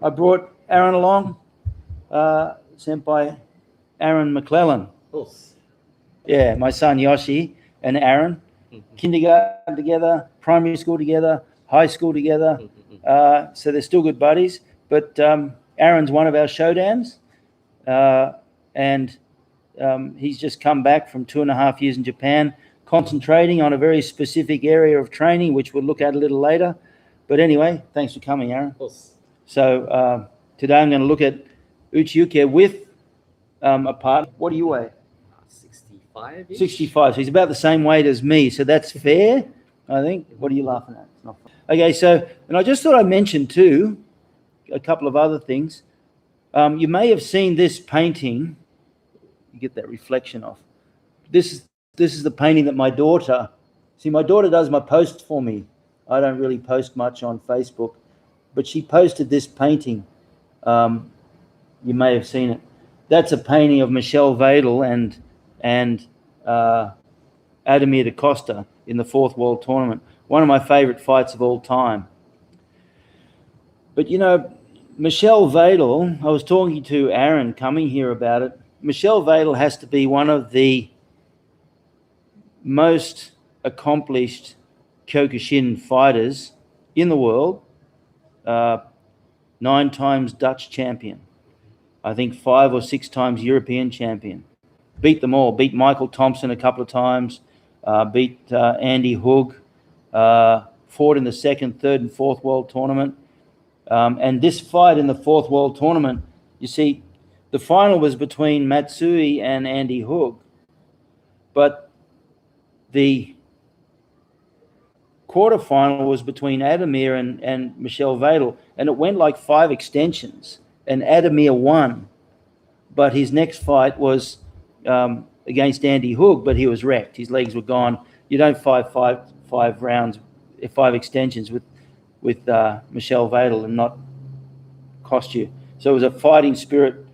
I brought Aaron along, sent by Aaron McClellan. Oh. Yeah, my son Yoshi and Aaron, kindergarten together, primary school together, high school together. So they're still good buddies. But Aaron's one of our showdowns, and he's just come back from 2.5 years in Japan, concentrating on a very specific area of training, which we'll look at a little later. But anyway, thanks for coming, Aaron. So today I'm going to look at Uchi Uke with a partner. What do you weigh? 65. 65. So he's about the same weight as me. So that's fair, I think. What are you laughing at? It's not fair. Okay, so, and I just thought I'd mention too, a couple of other things. You may have seen this painting. You get that reflection off. This is the painting that my daughter, my daughter does my posts for me. I don't really post much on Facebook, but she posted this painting. You may have seen it. That's a painting of Michelle Vadel and Ademir da Costa in the 4th World Tournament. One of my favorite fights of all time. But, you know, Michelle Vadel, I was talking to Aaron coming here about it. Michelle Vadel has to be one of the most accomplished Kyokushin fighters in the world. 9 times Dutch champion. I think 5 or 6 times European champion. Beat them all. Beat Michael Thompson a couple of times. Beat Andy Hoog. Fought in the 2nd, 3rd, and 4th World Tournament. And this fight in the 4th World Tournament, you see, the final was between Matsui and Andy Hoog. But the quarterfinal was between Ademir and Michelle Vadel. And it went like 5 extensions. And Ademir won. But his next fight was against Andy Hoog, but he was wrecked. His legs were gone. You don't fight five rounds, 5 extensions with Michelle Vadel and not cost you. So it was a fighting spirit.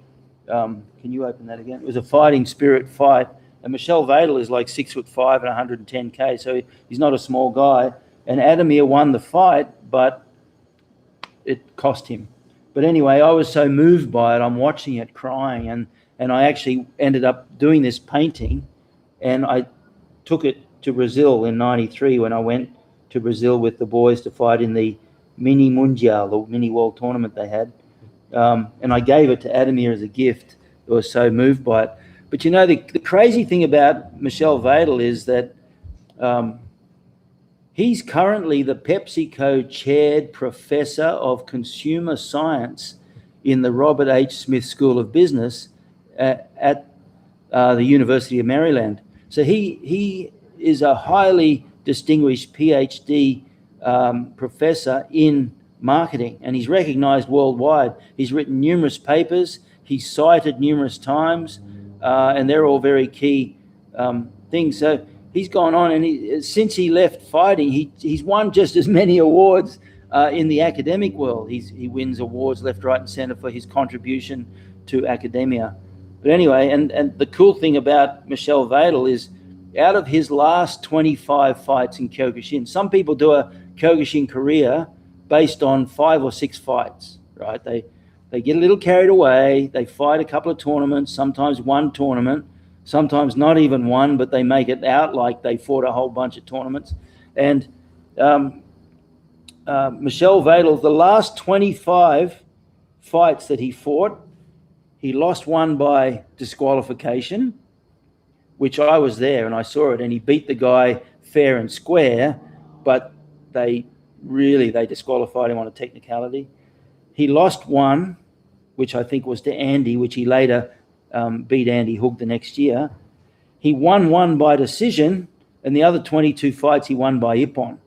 Can you open that again? It was a fighting spirit fight. And Michelle Vadel is like 6'5" and 110K, so he's not a small guy. And Ademir won the fight, but it cost him. But anyway, I was so moved by it. I'm watching it, crying, and I actually ended up doing this painting, and I took it to Brazil in '93 when I went to Brazil with the boys to fight in the mini mundial, the mini world tournament they had, and I gave it to Ademir as a gift. I was so moved by it. But you know, the crazy thing about Michelle Vadel is that he's currently the PepsiCo chaired professor of consumer science in the Robert H. Smith School of Business at the University of Maryland. So he is a highly distinguished PhD professor in marketing, and he's recognized worldwide. He's written numerous papers, he's cited numerous times, and they're all very key things. So he's gone on, and since he left fighting, he's won just as many awards in the academic world. He wins awards left, right, and center for his contribution to academia. But anyway, and the cool thing about Michelle Vadel is, out of his last 25 fights in Kyokushin, some people do a Kyokushin career based on 5 or 6 fights, right? They get a little carried away. They fight a couple of tournaments, sometimes one tournament, sometimes not even one, but they make it out like they fought a whole bunch of tournaments. And Michelle Vadel, the last 25 fights that he fought, he lost one by disqualification, which I was there and I saw it, and he beat the guy fair and square, but they disqualified him on a technicality. He lost one, which I think was to Andy, which he later beat Andy Hoog the next year. He won one by decision, and the other 22 fights he won by ippon.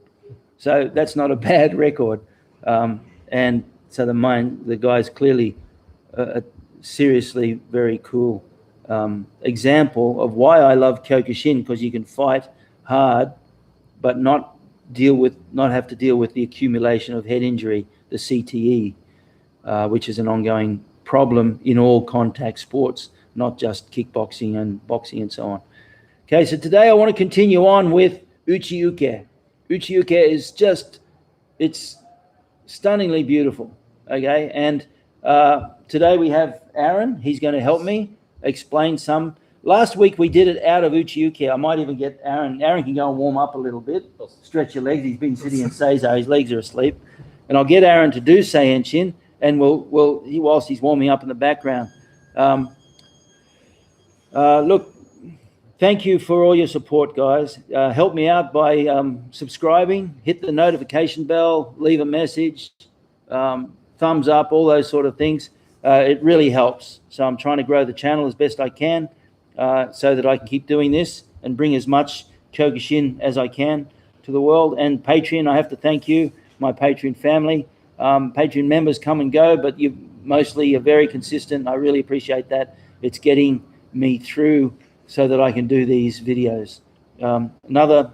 So that's not a bad record. And so the guy's clearly a seriously very cool example of why I love Kyokushin, because you can fight hard, but not have to deal with the accumulation of head injury, the CTE, which is an ongoing problem in all contact sports, not just kickboxing and boxing and so on. Okay, so today I want to continue on with Uchi Uke. Uchi Uke is it's stunningly beautiful. Okay, and today we have Aaron. He's going to help me explain some. Last week we did it out of Uchi Uke. I might even get Aaron. Aaron can go and warm up a little bit. Stretch your legs. He's been sitting in Seizo. His legs are asleep. And I'll get Aaron to do Seinchin, and whilst he's warming up in the background. Look, thank you for all your support, guys. Help me out by subscribing, hit the notification bell, leave a message, thumbs up, all those sort of things. It really helps. So I'm trying to grow the channel as best I can so that I can keep doing this and bring as much Kyokushin as I can to the world. And Patreon, I have to thank you, my Patreon family. Patreon members come and go, but you mostly are very consistent. I really appreciate that. It's getting me through so that I can do these videos. Another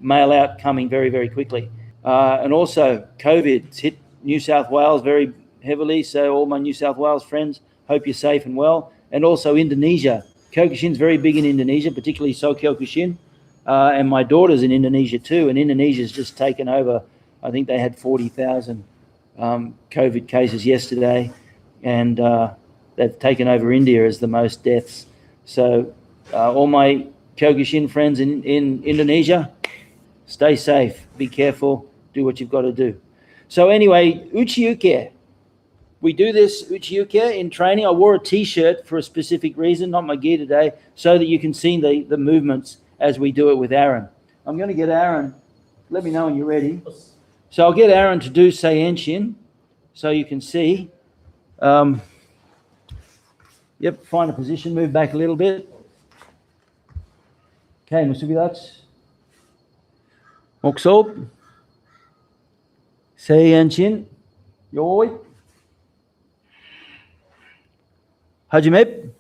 mail out coming very, very quickly. And also COVID's hit New South Wales very heavily. So all my New South Wales friends, hope you're safe and well. And also Indonesia. Kyokushin's very big in Indonesia, particularly So Kyokushin. And my daughter's in Indonesia too. And Indonesia's just taken over. I think they had 40,000 COVID cases yesterday. And they've taken over India as the most deaths. So all my Kyokushin friends in Indonesia, stay safe, be careful, do what you've got to do. So anyway, Uchi Uke. We do this Uchi Uke in training. I wore a t-shirt for a specific reason, not my gear today, so that you can see the movements as we do it with Aaron. I'm going to get Aaron, let me know when you're ready. So I'll get Aaron to do Seinchin so you can see. Yep, find a position, move back a little bit. Okay, Musubidachi. Mokso. Seinchin. Yoi. Hajime.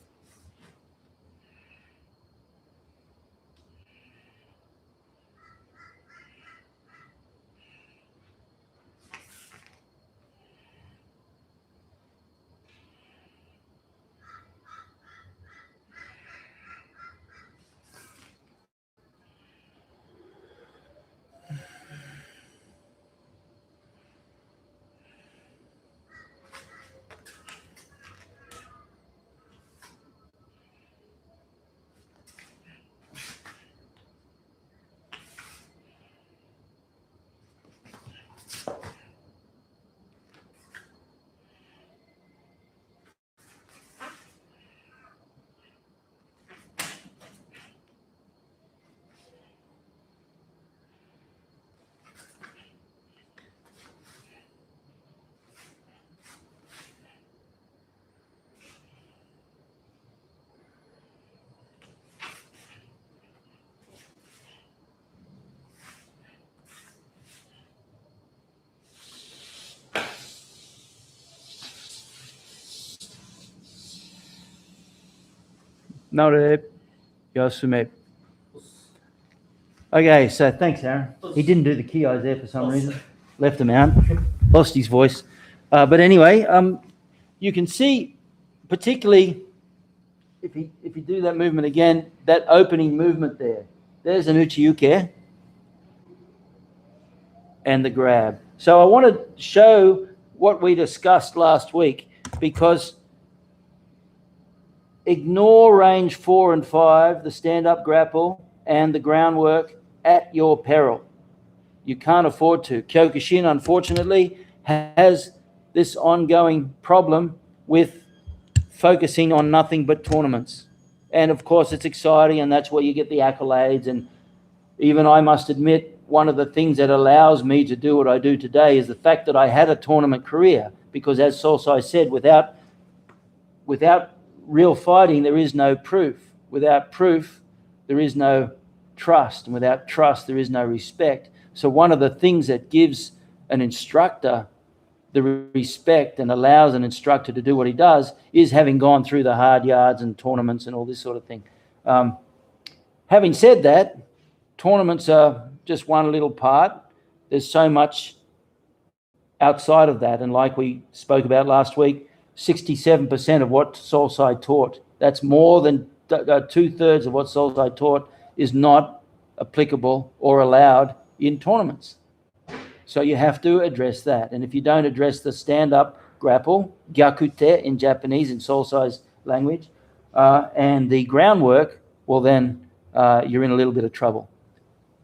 Nore. Yosume. Okay, so thanks, Aaron. He didn't do the kios there for some reason. Left him out. Lost his voice. But anyway, you can see, particularly if you do that movement again, that opening movement there. There's an Uchi Uke and the grab. So I want to show what we discussed last week, because ignore range 4 and 5, the stand-up grapple and the groundwork at your peril. You can't afford to. Kyokushin, unfortunately, has this ongoing problem with focusing on nothing but tournaments. And of course, it's exciting, and that's where you get the accolades. And even I must admit, one of the things that allows me to do what I do today is the fact that I had a tournament career, because as Sosai said, without real fighting, there is no proof. Without proof, there is no trust. And without trust, there is no respect. So one of the things that gives an instructor the respect and allows an instructor to do what he does is having gone through the hard yards and tournaments and all this sort of thing. Having said that, tournaments are just one little part. There's so much outside of that. And like we spoke about last week, 67% of what Sosai taught, that's more than 2/3 of what Sosai taught, is not applicable or allowed in tournaments. So you have to address that. And if you don't address the stand-up grapple, gyakute in Japanese, in soul size language, and the groundwork, well then you're in a little bit of trouble.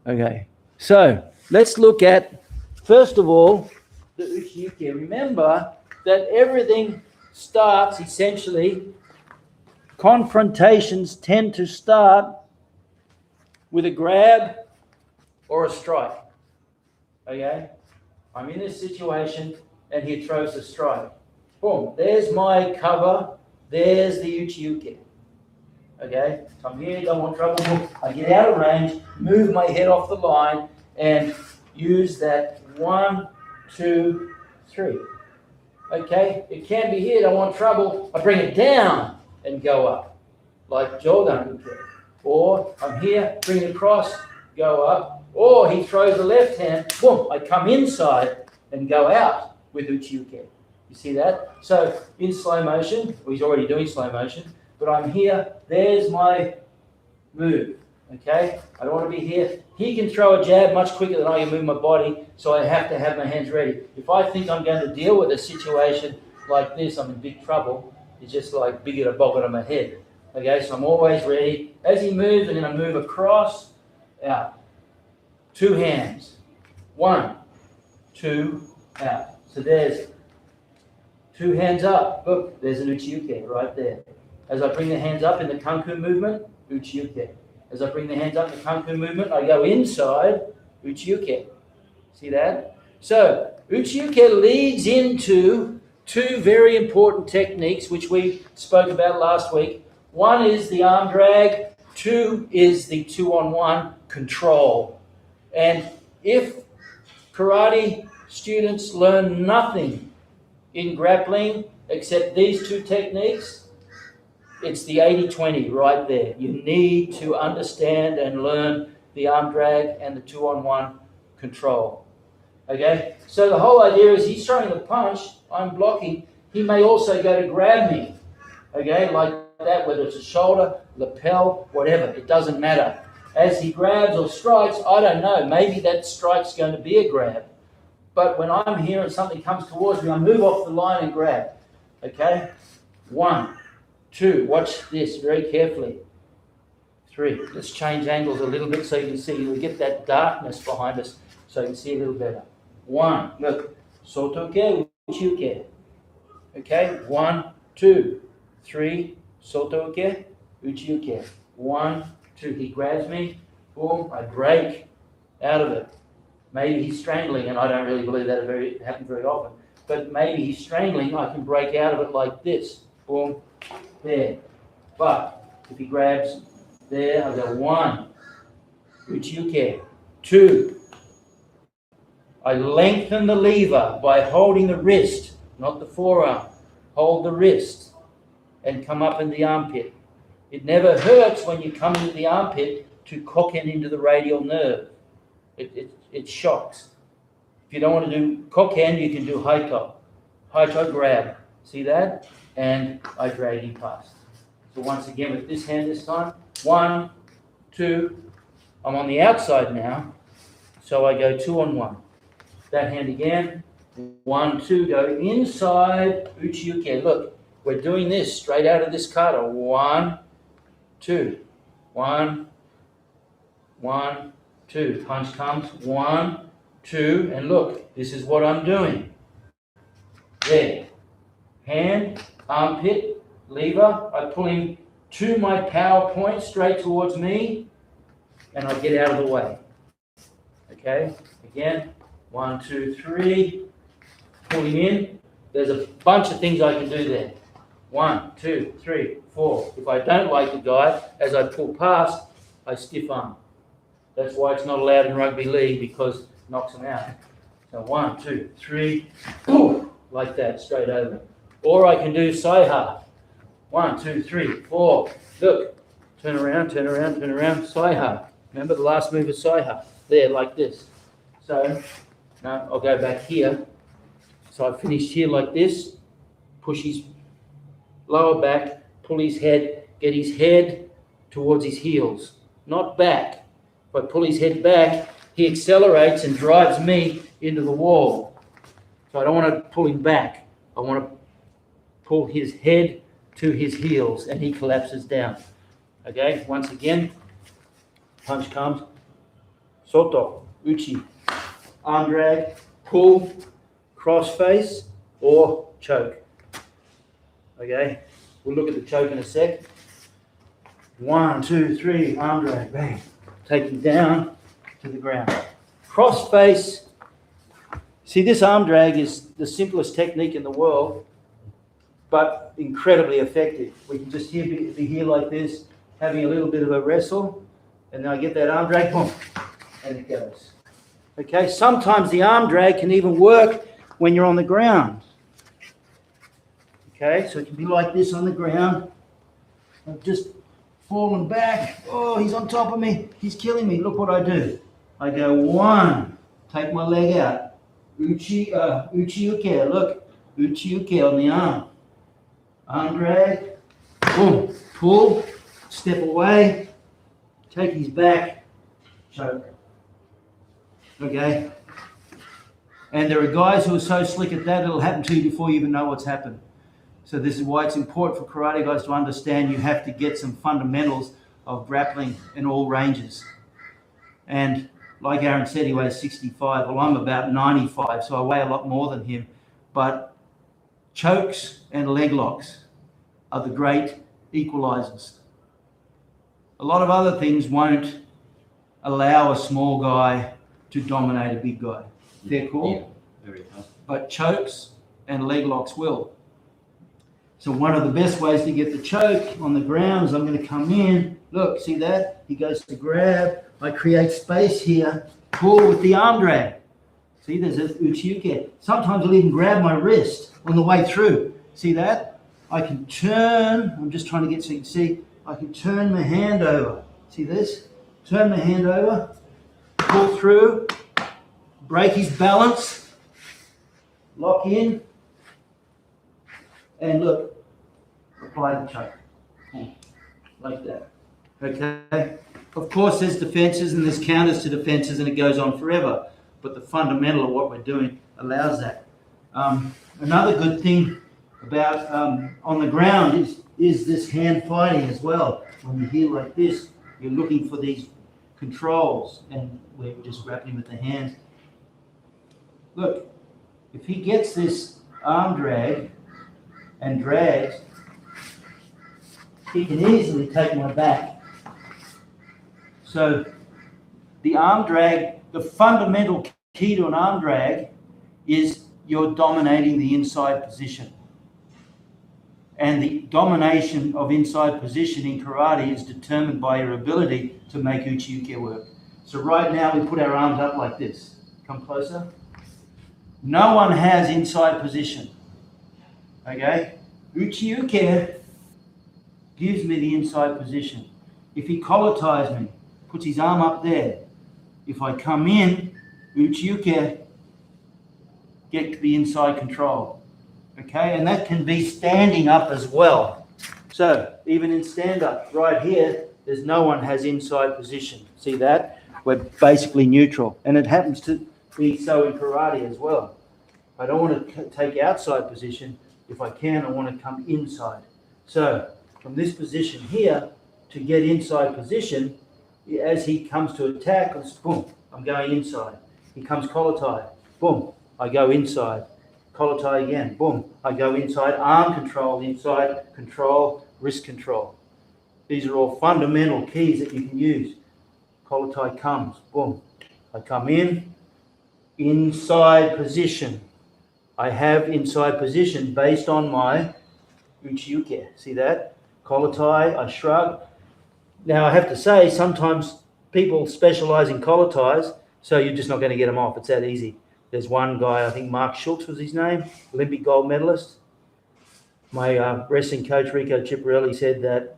Okay, so let's look at, first of all, the Uchi Uke. Remember that everything starts essentially, confrontations tend to start with a grab or a strike. Okay, I'm in this situation and he throws a strike. Boom, there's my cover, there's the Uchi Uke. Okay, so I'm here, don't want trouble. Boom. I get out of range, move my head off the line, and use that 1, 2, 3. Okay, it can be here, don't want trouble. I bring it down and go up, like Jordan would do. Or I'm here, bring it across, go up. Or he throws the left hand, boom, I come inside and go out with Uchi Uke. You see that? So in slow motion, well, he's already doing slow motion, but I'm here, there's my move. Okay, I don't want to be here. He can throw a jab much quicker than I can move my body, so I have to have my hands ready. If I think I'm going to deal with a situation like this, I'm in big trouble. It's just like bigger to bog it on my head. Okay, so I'm always ready. As he moves, I'm going to move across, out. 2 hands. 1, 2, out. So there's 2 hands up. Look, there's an Uchi Uke right there. As I bring the hands up in the Kanku movement, Uchi Uke. As I bring the hands up in the Kanku movement, I go inside, Uchi Uke. See that? So, Uchi Uke leads into 2 very important techniques which we spoke about last week. 1 is the arm drag, 2 is the 2-on-1 control. And if karate students learn nothing in grappling except these 2 techniques, it's the 80-20 right there. You need to understand and learn the arm drag and the 2-on-1 control. Okay? So the whole idea is he's throwing the punch, I'm blocking. He may also go to grab me. Okay? Like that, whether it's a shoulder, lapel, whatever. It doesn't matter. As he grabs or strikes, I don't know. Maybe that strike's going to be a grab. But when I'm here and something comes towards me, I move off the line and grab. Okay? 1, 2, watch this very carefully. 3, let's change angles a little bit so you can see. We get that darkness behind us so you can see a little better. 1, look, sotoke, uchiuke. Okay, 1, 2, 3, sotoke, uchiuke. 1, 2, he grabs me, boom, I break out of it. Maybe he's strangling, and I don't really believe that happens very often, but maybe he's strangling, I can break out of it like this. Boom, there. But if he grabs there, I go 1, Uchi Uke. 2, I lengthen the lever by holding the wrist, not the forearm. Hold the wrist and come up in the armpit. It never hurts when you come into the armpit to koken into the radial nerve. It shocks. If you don't want to do koken, you can do haito. Haito grab. See that? And I drag him past. So once again with this hand this time. 1, 2. I'm on the outside now. So I go 2-on-1. That hand again. 1, 2. Go inside. Uchi Uke. Look, we're doing this straight out of this kata. 1, 2. 1, 1, 2. Punch comes. 1, 2. And look, this is what I'm doing. There. Hand, armpit, lever. I pull him to my power point straight towards me, and I get out of the way. Okay? Again. 1, 2, 3. Pull him in. There's a bunch of things I can do there. 1, 2, 3, 4. If I don't like the guy, as I pull past, I stiff arm. That's why it's not allowed in rugby league, because it knocks them out. So 1, 2, 3, poof, like that, straight over. Or I can do saiha. 1, 2, 3, 4. Look, turn around, turn around, turn around, saiha. Remember the last move is saiha. There, like this. So, now I'll go back here. So I finished here like this. Push his lower back, pull his head, get his head towards his heels, not back. If I pull his head back, he accelerates and drives me into the wall. So I don't want to pull him back. I want to pull his head to his heels and he collapses down. Okay, once again, punch comes, soto, uchi, arm drag, pull, cross face, or choke. Okay, we'll look at the choke in a sec. 1, 2, 3, arm drag, bang. Take him down to the ground. Cross face. See, this arm drag is the simplest technique in the world, but incredibly effective. We can just be here like this, having a little bit of a wrestle, and then I get that arm drag, boom, and it goes. Okay, sometimes the arm drag can even work when you're on the ground. Okay, so it can be like this on the ground. I've just fallen back. Oh, he's on top of me. He's killing me. Look what I do. I go 1, take my leg out. Uchi Uke, look. Uchi Uke on the arm. Arm drag. Boom. Pull. Step away. Take his back. Choke. Okay. And there are guys who are so slick at that, it'll happen to you before you even know what's happened. So this is why it's important for karate guys to understand you have to get some fundamentals of grappling in all ranges. And like Aaron said, he weighs 65. Well, I'm about 95, so I weigh a lot more than him. But chokes and leg locks are the great equalizers. A lot of other things won't allow a small guy to dominate a big guy. They're cool. Yeah, very tough. But chokes and leg locks will. So one of the best ways to get the choke on the ground is I'm going to come in. Look, see that? He goes to grab. I create space here. Pull with the arm drag. See, there's a uchi uke. Sometimes I'll even grab my wrist on the way through. See that? I can turn. I'm just trying to get so you can see. I can turn my hand over. See this? Turn my hand over. Pull through. Break his balance. Lock in. And look, apply the choke, like that, okay? Of course, there's defenses and there's counters to defenses and it goes on forever, but the fundamental of what we're doing allows that. Another good thing about on the ground is this hand fighting as well. When you're here like this, you're looking for these controls and we're just grappling with the hands. Look, if he gets this arm drag, and drags, he can easily take my back. So the arm drag, the fundamental key to an arm drag is you're dominating the inside position. And the domination of inside position in karate is determined by your ability to make uchi uke work. So right now we put our arms up like this. Come closer. No one has inside position. Okay, uchi uke gives me the inside position. If he collar ties me, puts his arm up there. If I come in, uchi uke get the inside control. Okay, and that can be standing up as well. So even in stand up, right here, there's no one has inside position. See that? We're basically neutral, and it happens to be so in karate as well. I don't want to take outside position. If I can, I want to come inside. So from this position here to get inside position, as he comes to attack, boom, I'm going inside. He comes collar tie, boom, I go inside. Collar tie again, boom, I go inside. Arm control, inside control, wrist control. These are all fundamental keys that you can use. Collar tie comes, boom, I come in, inside position. I have inside position based on my uchi uke. See that? Collar tie, I shrug. Now I have to say, sometimes people specialize in collar ties, so you're just not going to get them off. It's that easy. There's one guy, I think Mark Schultz was his name, Olympic gold medalist. My wrestling coach, Rico Ciparelli, said that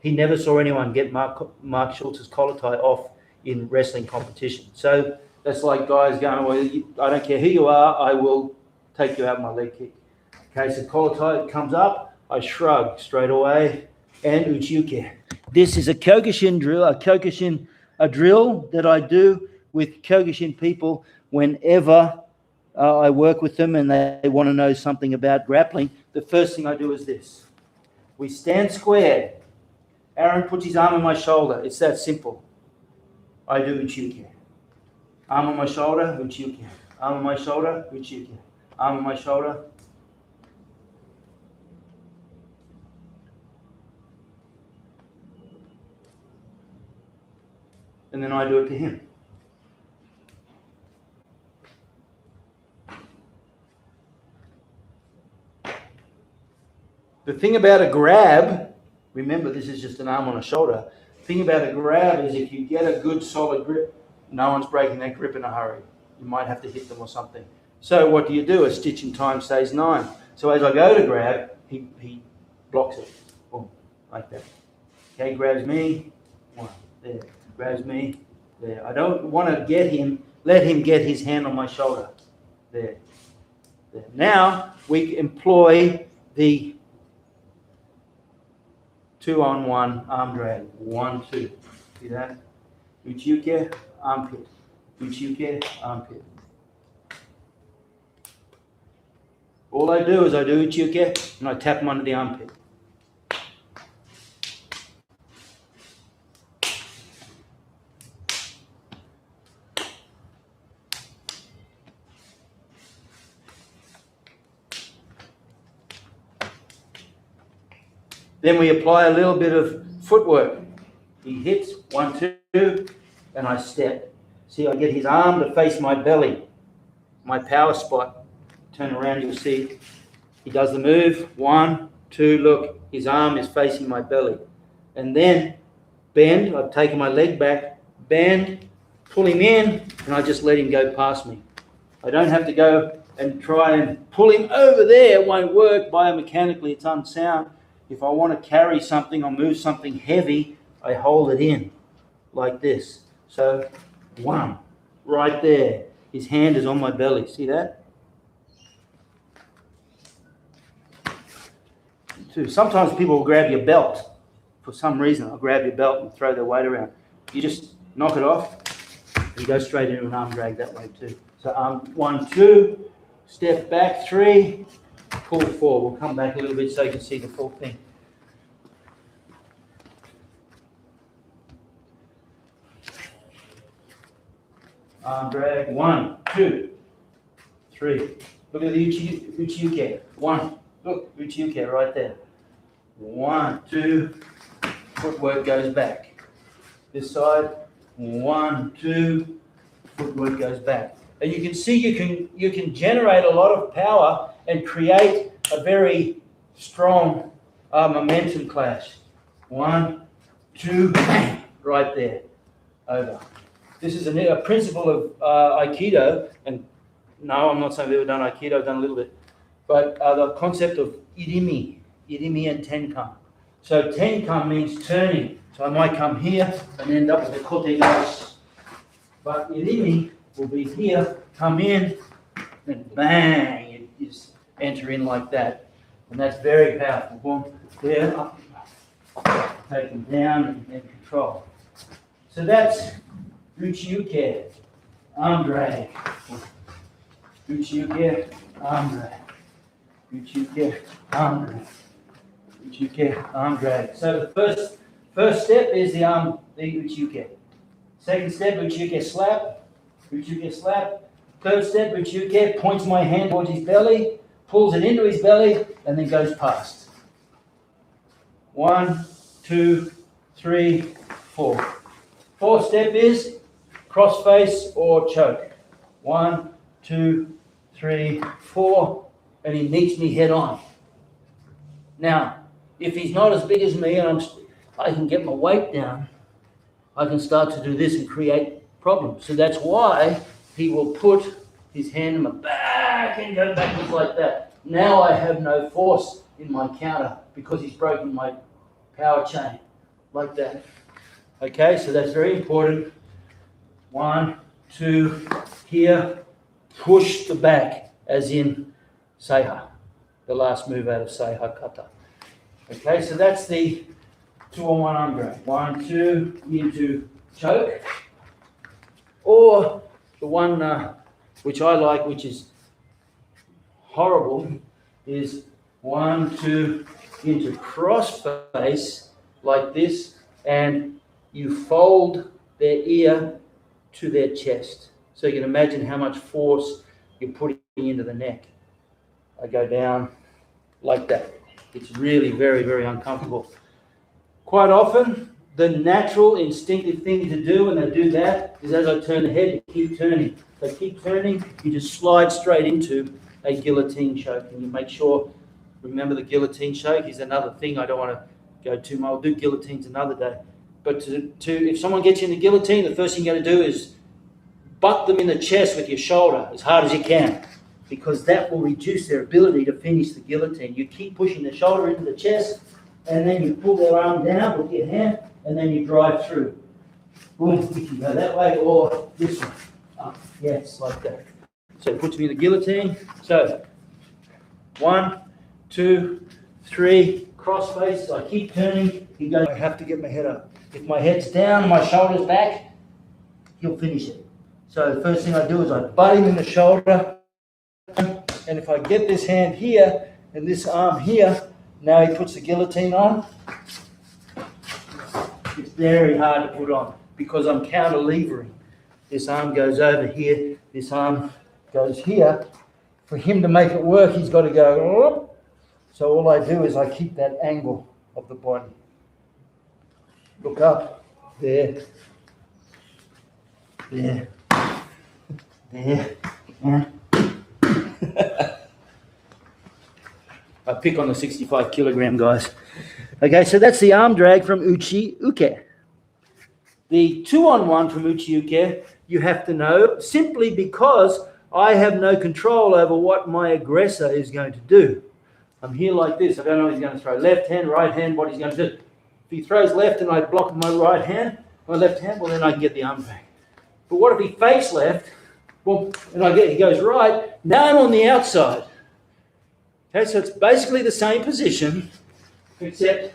he never saw anyone get Mark Schultz's collar tie off in wrestling competition. So that's like guys going, well, I don't care who you are, I will take you out my leg kick. Okay, so collar tie comes up, I shrug straight away, and uchi uke. This is a Kyokushin drill, a drill that I do with Kyokushin people whenever I work with them and they want to know something about grappling, the first thing I do is this. We stand square. Aaron puts his arm on my shoulder. It's that simple. I do uchi uke. Arm on my shoulder, uchi uke. Arm on my shoulder, uchi uke. Arm on my shoulder. And then I do it to him. The thing about a grab, remember this is just an arm on a shoulder. The thing about a grab is if you get a good solid grip, no one's breaking that grip in a hurry. You might have to hit them or something. So what do? A stitch in time saves 9. So as I go to grab, he blocks it. Boom, like that. Okay, grabs me, 1, there. Grabs me, there. I don't want to let him get his hand on my shoulder. There. There. Now we employ the 2-on-1 arm drag. 1, 2. See that? Uchi uke, armpit. Uchi uke, armpit. All I do is I do uchi uke and I tap him under the armpit. Then we apply a little bit of footwork. He hits, 1, 2, and I step. See, I get his arm to face my belly, my power spot. Turn around, you'll see he does the move. 1, 2, look, his arm is facing my belly. And then bend, I've taken my leg back, bend, pull him in, and I just let him go past me. I don't have to go and try and pull him over there. It won't work. Biomechanically, it's unsound. If I want to carry something or move something heavy, I hold it in like this. So 1, right there. His hand is on my belly. See that? 2. Sometimes people will grab your belt. For some reason, they'll grab your belt and throw their weight around. You just knock it off and go straight into an arm drag that way too. So 1, 2, step back, 3, pull 4. We'll come back a little bit so you can see the full thing. Arm drag, 1, 2, 3. Look at the uchi uke. 1. Look, uchi uke right there. 1, 2. Footwork goes back. This side, 1, 2. Footwork goes back. And you can see you can generate a lot of power and create a very strong momentum clash. 1, 2, bang, right there, over. This is a principle of Aikido, and no, I'm not saying I've ever done Aikido, I've done a little bit, but the concept of irimi and tenkan. So tenkan means turning. So I might come here and end up with a kote gaeshi. But irimi will be here, come in, and bang, you just enter in like that. And that's very powerful. Boom, there, up, take them down and control. So that's uchi uke, arm drag. Uchi uke, arm drag. Uchi uke, arm drag. Uchi uke, arm drag. So the first step is the uchi uke. Second step, uchi uke slap. Uchi uke slap. Third step, uchi uke, points my hand towards his belly, pulls it into his belly, and then goes past. 1, 2, 3, 4. Fourth step is cross face or choke. 1, 2, 3, 4, and he meets me head on. Now, if he's not as big as me and I can get my weight down, I can start to do this and create problems. So that's why he will put his hand in my back and go backwards like that. Now I have no force in my counter because he's broken my power chain like that. Okay, so that's very important. 1, 2, here, push the back, as in Seiha, the last move out of Seiha Kata. Okay, so that's the 2-on-1 arm drag. 1, 2, into choke. Or the one which I like, which is horrible is 1, 2 into cross face like this, and you fold their ear to their chest. So you can imagine how much force you're putting into the neck. I go down like that. It's really very, very uncomfortable. Quite often, the natural instinctive thing to do when they do that is as I turn the head, you keep turning. So keep turning, you just slide straight into a guillotine choke, and you make sure, remember the guillotine choke is another thing I don't want to go too much. I'll do guillotines another day. But if someone gets you in the guillotine, the first thing you're going to do is butt them in the chest with your shoulder as hard as you can, because that will reduce their ability to finish the guillotine. You keep pushing the shoulder into the chest, and then you pull their arm down with your hand, and then you drive through. Boom, you can go that way or this one. Yes, like that. So it puts me in the guillotine. So 1, 2, 3, cross face. So I keep turning. He goes, I have to get my head up. If my head's down, my shoulder's back, he'll finish it. So the first thing I do is I butt him in the shoulder. And if I get this hand here and this arm here, now he puts the guillotine on. It's very hard to put on because I'm counter-levering. This arm goes over here, this arm goes here. For him to make it work, he's got to go. So all I do is I keep that angle of the body. Look up, there, there, there, and I pick on the 65 kilogram guys. Okay, so that's the arm drag from Uchi Uke. The 2-on-1 from Uchi Uke, you have to know simply because I have no control over what my aggressor is going to do. I'm here like this. I don't know if he's going to throw left hand, right hand, what he's going to do. If he throws left and I block my right hand, my left hand, well, then I can get the arm drag. But what if he fakes left, well, and he goes right, now I'm on the outside. Okay, so it's basically the same position, except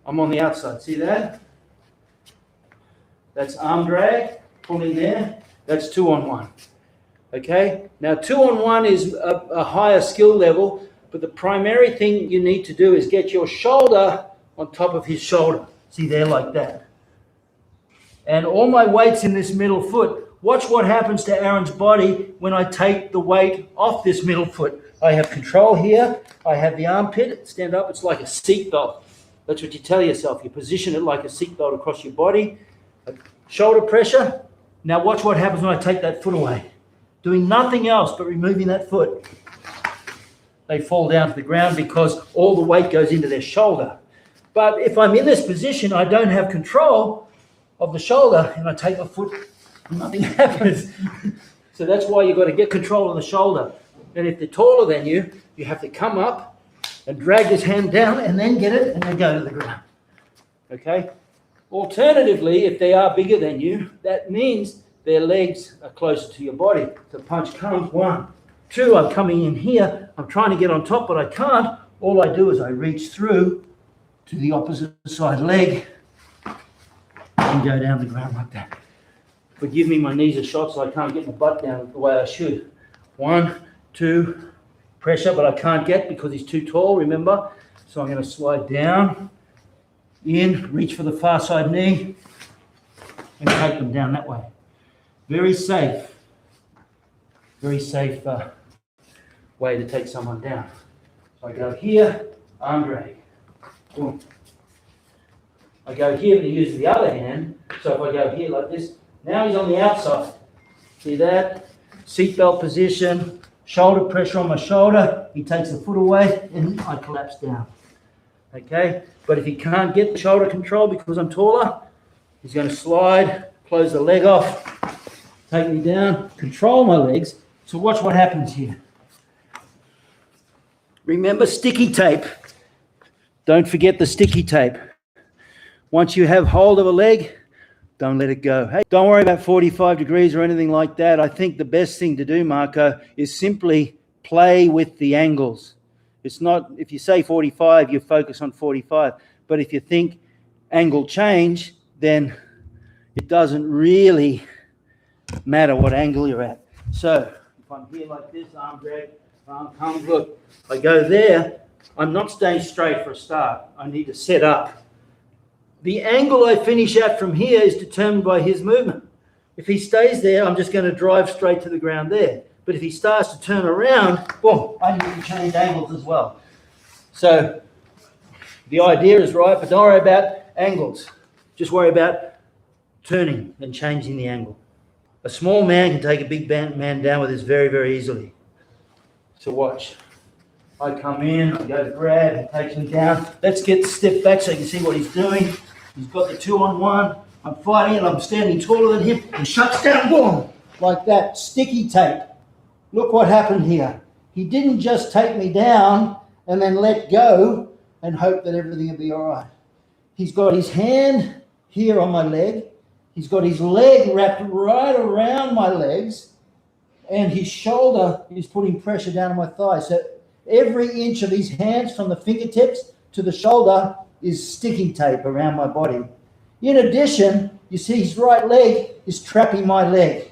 I'm on the outside. See that? That's arm drag, pulling there. That's 2-on-1. Okay, now 2-on-1 is a higher skill level, but the primary thing you need to do is get your shoulder on top of his shoulder. See there, like that. And all my weight's in this middle foot. Watch what happens to Aaron's body when I take the weight off this middle foot. I have control here. I have the armpit. Stand up. It's like a seatbelt. That's what you tell yourself. You position it like a seatbelt across your body. Shoulder pressure. Now watch what happens when I take that foot away. Doing nothing else but removing that foot. They fall down to the ground because all the weight goes into their shoulder. But if I'm in this position, I don't have control of the shoulder, and I take my foot, nothing happens. So that's why you've got to get control of the shoulder. And if they're taller than you, you have to come up and drag this hand down and then get it and then go to the ground. Okay? Alternatively, if they are bigger than you, that means their legs are closer to your body. The punch comes, 1, 2, I'm coming in here, I'm trying to get on top, but I can't. All I do is I reach through to the opposite side leg and go down the ground like that. Forgive me, my knees are shot, so I can't get my butt down the way I should. 1, 2, pressure, but I can't get because he's too tall, remember? So I'm going to slide down, in, reach for the far side knee, and take them down that way. Very safe way to take someone down. So I go here, arm drag. Boom. I go here, but he uses the other hand. So if I go here like this, now he's on the outside. See that? Seatbelt position, shoulder pressure on my shoulder. He takes the foot away, and I collapse down. Okay? But if he can't get the shoulder control because I'm taller, he's going to slide, close the leg off, take me down, control my legs. So watch what happens here. Remember sticky tape. Don't forget the sticky tape. Once you have hold of a leg, don't let it go. Hey, don't worry about 45 degrees or anything like that. I think the best thing to do, Marco, is simply play with the angles. It's not, if you say 45, you focus on 45. But if you think angle change, then it doesn't really matter what angle you're at. So if I'm here like this, arm drag, Arm comes, look, I go there. I'm not staying straight for a start. I need to set up. The angle I finish at from here is determined by his movement. If he stays there, I'm just going to drive straight to the ground there. But if he starts to turn around, boom, I need to change angles as well. So the idea is right, but don't worry about angles. Just worry about turning and changing the angle. A small man can take a big man down with this very, very easily. So watch. I come in, I go to grab, he takes me down. Let's get the step back so you can see what he's doing. He's got the 2-on-1. I'm fighting and I'm standing taller than him. He shuts down, boom, like that. Sticky tape. Look what happened here. He didn't just take me down and then let go and hope that everything will be all right. He's got his hand here on my leg. He's got his leg wrapped right around my legs, and his shoulder is putting pressure down on my thigh. So every inch of his hands from the fingertips to the shoulder is sticky tape around my body. In addition, you see his right leg is trapping my leg.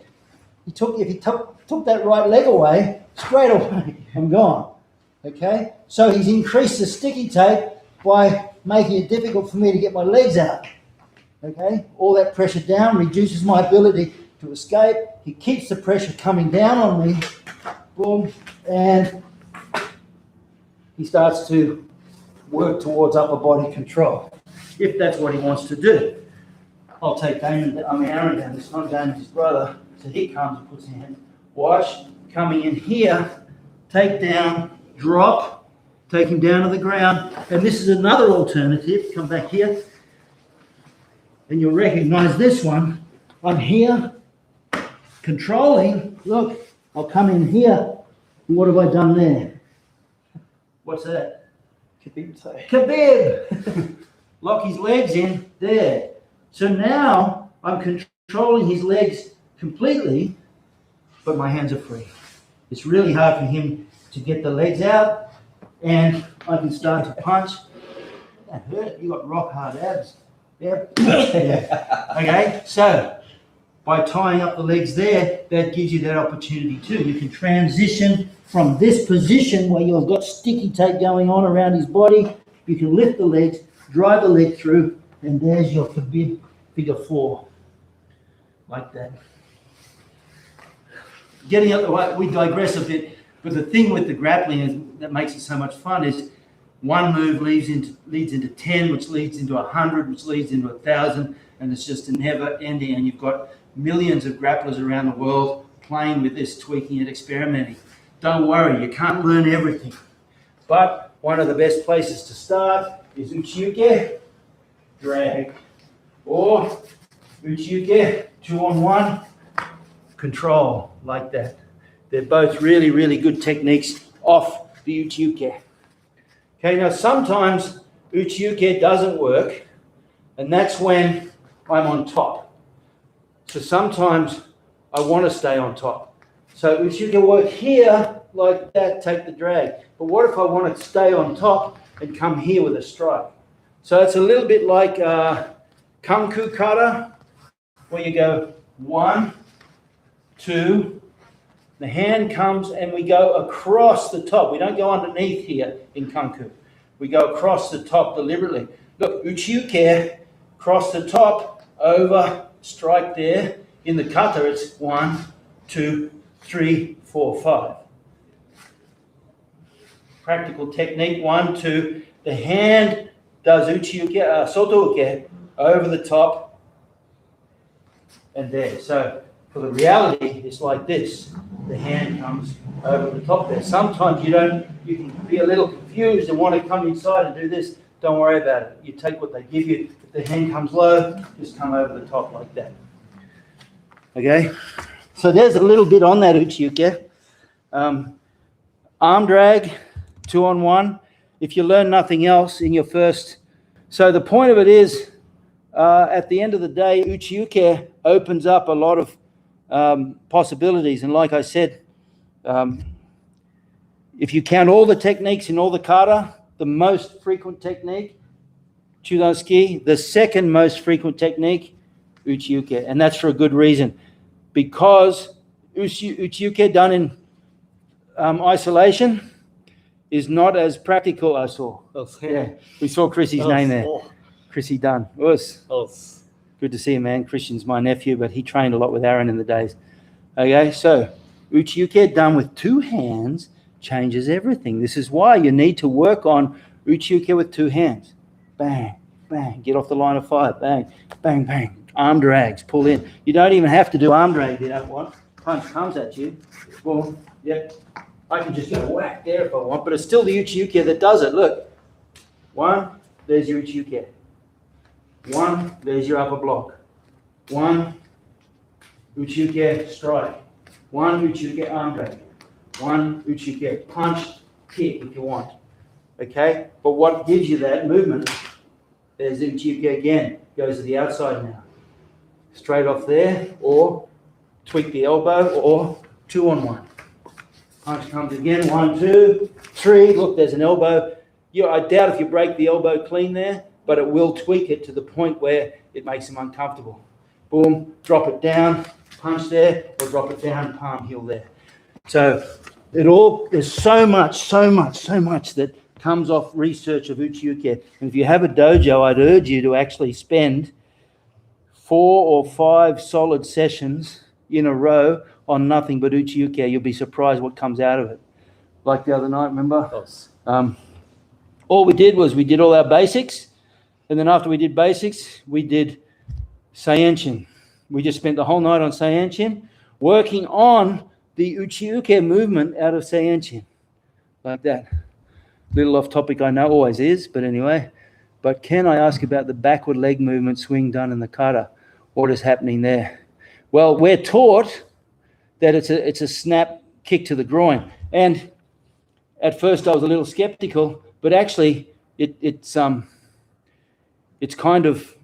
If he took that right leg away, straight away, I'm gone. Okay? So he's increased the sticky tape by making it difficult for me to get my legs out. Okay? All that pressure down reduces my ability to escape. He keeps the pressure coming down on me. Boom. And he starts to work towards upper body control, if that's what he wants to do. I'll take Aaron down. This time Damon's his brother. So he comes and puts his hand. Watch. Coming in here. Take down. Drop. Take him down to the ground. And this is another alternative. Come back here. And you'll recognize this one. I'm here, controlling. Look, I'll come in here. And what have I done there? What's that? Khabib. Lock his legs in there. So now I'm controlling his legs completely, but my hands are free. It's really hard for him to get the legs out, and I can start to punch. That hurt. You got rock hard abs. Yeah. Okay, so by tying up the legs there, that gives you that opportunity too. You can transition from this position where you've got sticky tape going on around his body. You can lift the legs, drive the leg through, and there's your Khabib figure 4. Like that. Getting up the way, we digress a bit, but the thing with the grappling that makes it so much fun is one move leads into 10, which leads into 100, which leads into 1,000, and it's just a never ending. And you've got millions of grapplers around the world playing with this, tweaking it, experimenting. Don't worry, you can't learn everything. But one of the best places to start is Uchi Uke, drag, or Uchi Uke, 2-on-1, control, like that. They're both really, really good techniques off the Uchi Uke. Okay, now sometimes Uchi Uke doesn't work, and that's when I'm on top. So sometimes I want to stay on top. So Uchi Uke work here, like that, take the drag. But what if I want to stay on top and come here with a strike? So it's a little bit like Kung-Fu kata, where you go 1, 2, the hand comes and we go across the top. We don't go underneath here in Kung-Fu. We go across the top deliberately. Look, Uchi Uke, cross the top, over, strike there. In the kata, it's 1, 2, 3, 4, 5. Practical technique, 1, 2. The hand does Uchi Uke, Soto Uke, over the top and there. So for the reality, it's like this. The hand comes over the top there. Sometimes you can be a little confused and want to come inside and do this. Don't worry about it. You take what they give you. If the hand comes low, just come over the top like that. Okay? So there's a little bit on that Uchi Uke. Arm drag, 2-on-1. If you learn nothing else in your first... So the point of it is, at the end of the day, Uchi Uke opens up a lot of possibilities. And like I said, if you count all the techniques in all the kata, the most frequent technique, Chudanski, the second most frequent technique, Uchi Uke. And that's for a good reason. Because Uchi Uke done in isolation is not as practical. I saw. Yeah, we saw Chrissy's name there. Chrissy Dunn. Good to see you, man. Christian's my nephew, but he trained a lot with Aaron in the days. Okay, so Uchi Uke done with two hands changes everything. This is why you need to work on Uchi Uke with two hands. Bang, bang, get off the line of fire. Bang, bang, bang. Arm drags, pull in. You don't even have to do arm drag if you don't want. Punch comes at you. Boom, yep. I can just go whack there if I want, but it's still the Uchi Uke that does it. Look. One, there's your Uchi Uke. One, there's your upper block. One, Uchi Uke strike. One, Uchi Uke arm drag. One, Uchi Uke punch, kick if you want. Okay? But what gives you that movement, there's Uchi Uke again. Goes to the outside now. Straight off there, or tweak the elbow, or 2-on-1. Punch comes again, 1, 2, 3. Look, there's an elbow. I doubt if you break the elbow clean there, but it will tweak it to the point where it makes them uncomfortable. Boom, drop it down, punch there, or drop it down, palm heel there. So there's so much that comes off research of Uchi Uke. And if you have a dojo, I'd urge you to actually spend 4 or 5 solid sessions in a row on nothing but Uchi Uke. You'll be surprised what comes out of it. Like the other night, remember? All we did was we did all our basics, and then after we did basics, we did Seinchin. We just spent the whole night on Seinchin, working on the Uchi Uke movement out of Seinchin. Like that. Little off topic, I know, always is, but anyway. But can I ask about the backward leg movement swing done in the kata? What is happening there? Well, we're taught that it's a snap kick to the groin. And at first I was a little skeptical, but actually it's kind of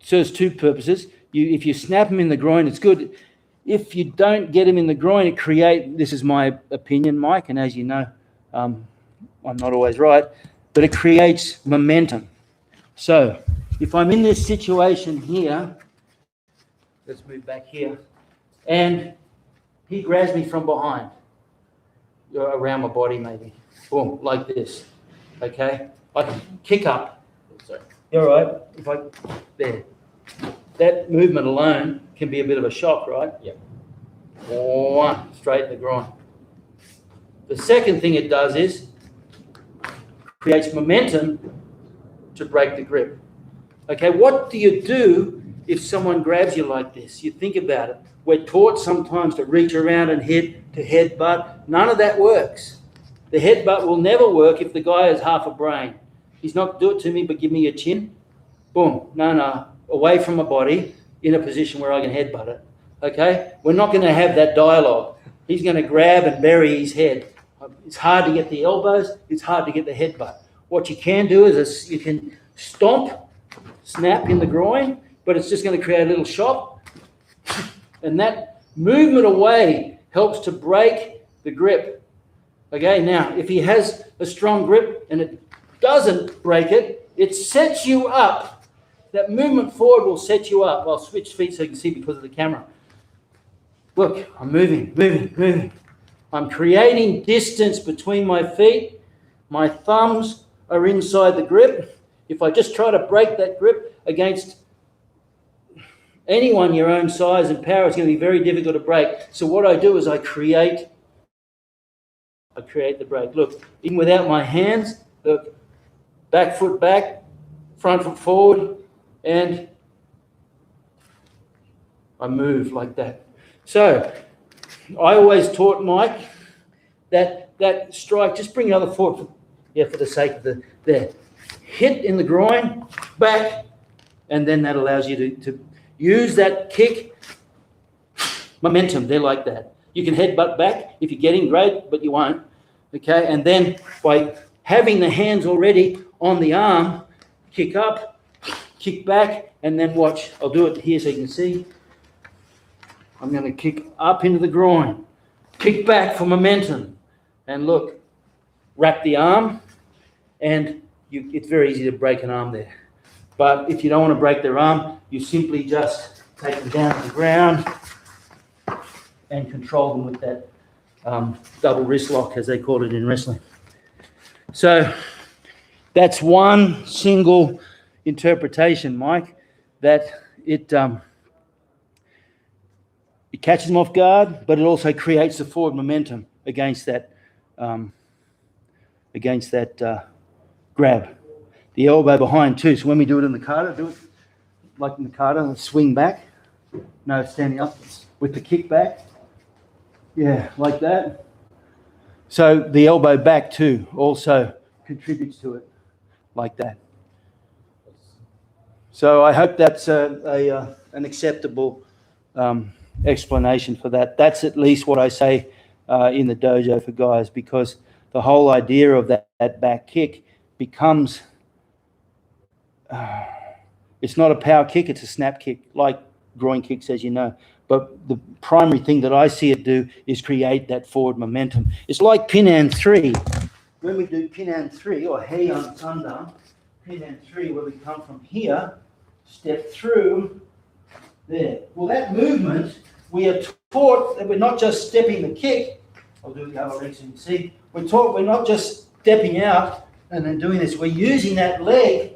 serves two purposes. If you snap them in the groin, it's good. If you don't get them in the groin, this is my opinion, Mike, and as you know, I'm not always right, but it creates momentum. So if I'm in this situation here, let's move back here, and he grabs me from behind, around my body maybe, boom, like this, okay? I can kick up. Sorry. You're all right. There. That movement alone can be a bit of a shock, right? Yep. One, straight in the groin. The second thing it does is creates momentum to break the grip. Okay, what do you do if someone grabs you like this? You think about it. We're taught sometimes to reach around and hit, to headbutt. None of that works. The headbutt will never work if the guy has half a brain. He's not, do it to me, but give me your chin. Boom. No. Away from my body in a position where I can headbutt it. Okay? We're not going to have that dialogue. He's going to grab and bury his head. It's hard to get the elbows. It's hard to get the headbutt. What you can do is you can stomp, snap in the groin, but it's just going to create a little shock. And that movement away helps to break the grip. Okay, now, if he has a strong grip and it doesn't break it, it sets you up. That movement forward will set you up. I'll switch feet so you can see because of the camera. Look, I'm moving. I'm creating distance between my feet. My thumbs are inside the grip. If I just try to break that grip against anyone your own size and power, it's going to be very difficult to break. So what I do is I create the break. Look, even without my hands, look, back foot back, front foot forward, and I move like that. So I always taught Mike that strike, just bring another foot, for the sake of there. Hit in the groin, back, and then that allows you to use that kick momentum. They're like that. You can headbutt back if you're getting great, but you won't. Okay, and then by having the hands already on the arm, kick up, kick back, and then watch. I'll do it here so you can see. I'm going to kick up into the groin, kick back for momentum, and look, wrap the arm, and it's very easy to break an arm there. But if you don't want to break their arm, you simply just take them down to the ground and control them with that double wrist lock, as they call it in wrestling. So that's one single interpretation, Mike, that it catches them off guard, but it also creates the forward momentum against that grab. The elbow behind too. So when we do it in the kata, do it like in the kata and swing back. No, standing up with the kick back. Yeah, like that. So the elbow back too also contributes to it, like that. So I hope that's an acceptable explanation for that. That's at least what I say in the dojo for guys, because the whole idea of that back kick becomes, it's not a power kick, it's a snap kick, like groin kicks, as you know. But the primary thing that I see it do is create that forward momentum. It's like Pinan 3. When we do Pinan 3 or Heian Tanda, Pinan 3, where we come from here, step through there. Well, that movement, we are taught that we're not just stepping the kick. I'll do the other leg so you can see. We're taught we're not just stepping out and then doing this. We're using that leg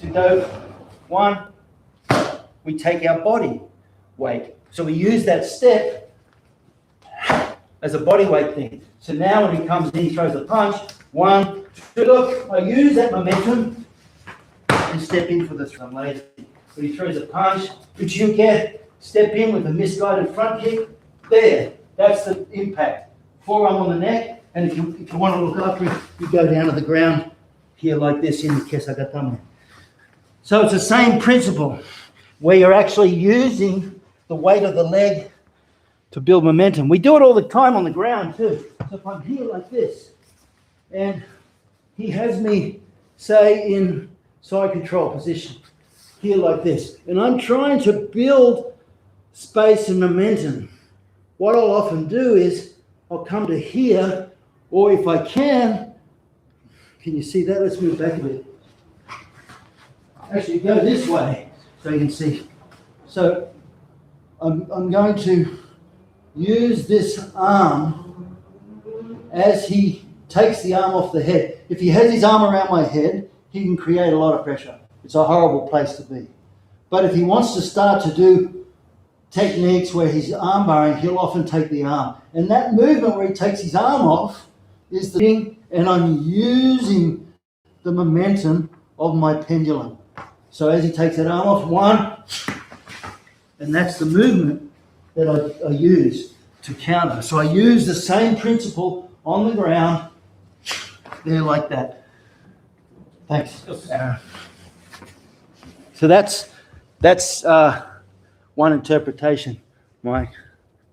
to go one. We take our body weight. So we use that step as a body weight thing. So now when he comes in, he throws a punch. 1, 2, look, I use that momentum and step in for the throw later. But he throws a punch, Uchi Uke, step in with a misguided front kick. There, that's the impact. Forearm on the neck, and if you want to look up, you go down to the ground here like this in the Kesagatame. So it's the same principle, where you're actually using the weight of the leg to build momentum. We do it all the time on the ground too. So if I'm here like this, and he has me, say, in side control position, here like this, and I'm trying to build space and momentum, what I'll often do is I'll come to here, or if I can you see that? Let's move back a bit. Actually, go this way so you can see. So I'm going to use this arm as he takes the arm off the head. If he has his arm around my head, he can create a lot of pressure. It's a horrible place to be. But if he wants to start to do techniques where he's arm barring, he'll often take the arm. And that movement where he takes his arm off is the thing, and I'm using the momentum of my pendulum. So as he takes that arm off, one, and that's the movement that I use to counter. So I use the same principle on the ground, there like that. Thanks. So that's one interpretation, Mike.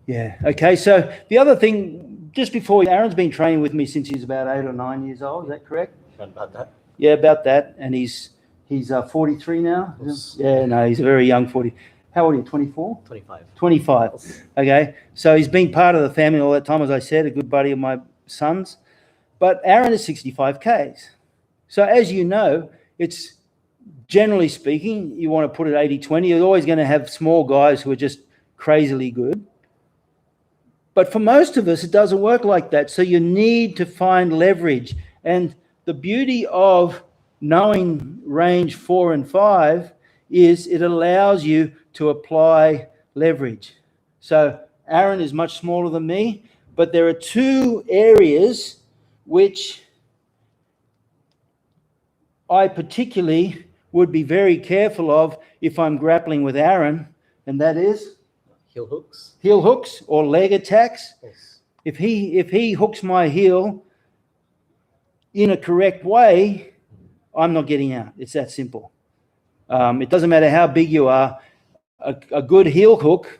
Yeah. Okay. So the other thing, just before, Aaron's been training with me since he's about 8 or 9 years old. Is that correct? About that. Yeah, about that. And he's 43 now. Yes. Yeah. No, he's a very young 40. How old are you? 24? 25. 25. Okay. So he's been part of the family all that time, as I said, a good buddy of my son's. But Aaron is 65 Ks. So as you know, it's generally speaking, you want to put it 80-20. You're always going to have small guys who are just crazily good. But for most of us, it doesn't work like that. So you need to find leverage. And the beauty of knowing range 4 and 5 is it allows you to apply leverage. So Aaron is much smaller than me, but there are two areas which I particularly would be very careful of if I'm grappling with Aaron, and that is Heel hooks. heel hooks or leg attacks. Yes. If he hooks my heel in a correct way, I'm not getting out. It's that simple. It doesn't matter how big you are. A good heel hook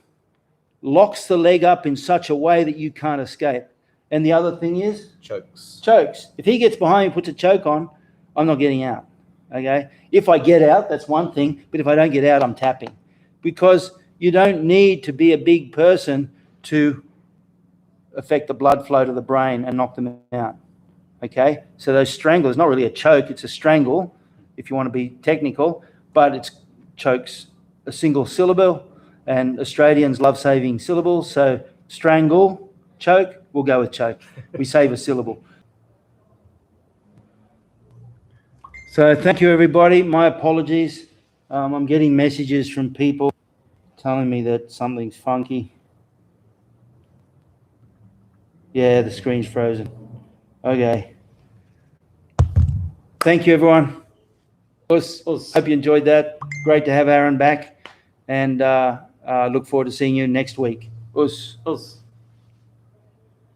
locks the leg up in such a way that you can't escape. And the other thing is? Chokes. Chokes. If he gets behind me and puts a choke on, I'm not getting out. Okay? If I get out, that's one thing. But if I don't get out, I'm tapping. Because you don't need to be a big person to affect the blood flow to the brain and knock them out. Okay? So those strangles, not really a choke, it's a strangle, if you want to be technical, but it's chokes a single syllable, and Australians love saving syllables, so strangle Choke, we'll go with choke. We save a syllable. So thank you, everybody. My apologies. I'm getting messages from people telling me that something's funky. Yeah, the screen's frozen. Okay. Thank you, everyone. Hope you enjoyed that. Great to have Aaron back, and look forward to seeing you next week. Us.